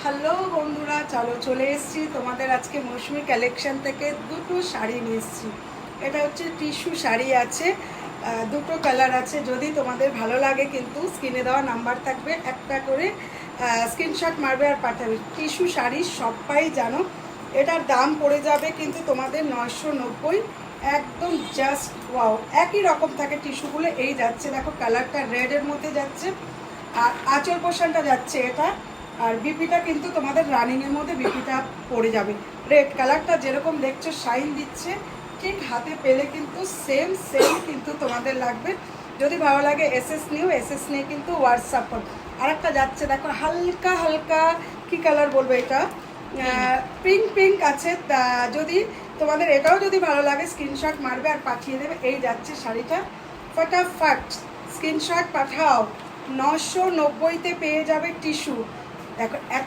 Hello বন্ধুরা, চলো চলে এসেছি তোমাদের আজকে মৌসুমি কালেকশন থেকে দুটো শাড়ি নিয়ে এসেছি। এটা হচ্ছে টিস্যু শাড়ি আছে, দুটো কালার আছে। যদি তোমাদের ভালো লাগে কিন্তু স্ক্রিনে দেওয়া নাম্বার থাকবে, একটা করে স্ক্রিনশট মারবে আর পাঠাবে। টিস্যু শাড়ি সবাই জানো, এটার দাম পড়ে যাবে কিন্তু তোমাদের 990। একদম জাস্ট ওয়াও, একই রকম থাকে টিস্যুগুলো। এই যাচ্ছে দেখো, কালারটা রেডের মধ্যে যাচ্ছে, আর আঁচল পোষণটা যাচ্ছে এটা। আর বিপিটা কিন্তু তোমাদের রানিংয়ের মধ্যে বিপিটা পড়ে যাবে। রেড কালারটা যেরকম দেখছো শাইন দিচ্ছে, ঠিক হাতে পেলে কিন্তু সেম সেম কিন্তু তোমাদের লাগবে। যদি ভালো লাগে এসএস নিয়ে কিন্তু হোয়াটসঅ্যাপ করো। আরেকটা যাচ্ছে দেখো, হালকা হালকা কি কালার বলবো, এটা পিঙ্ক পিঙ্ক আছে। যদি তোমাদের এটাও যদি ভালো লাগে স্ক্রিনশট মারবে আর পাঠিয়ে দেবে। এই যাচ্ছে শাড়িটা, ফটাফট স্ক্রিনশট পাঠাও। 990-তে পেয়ে যাবে টিস্যু। দেখো এত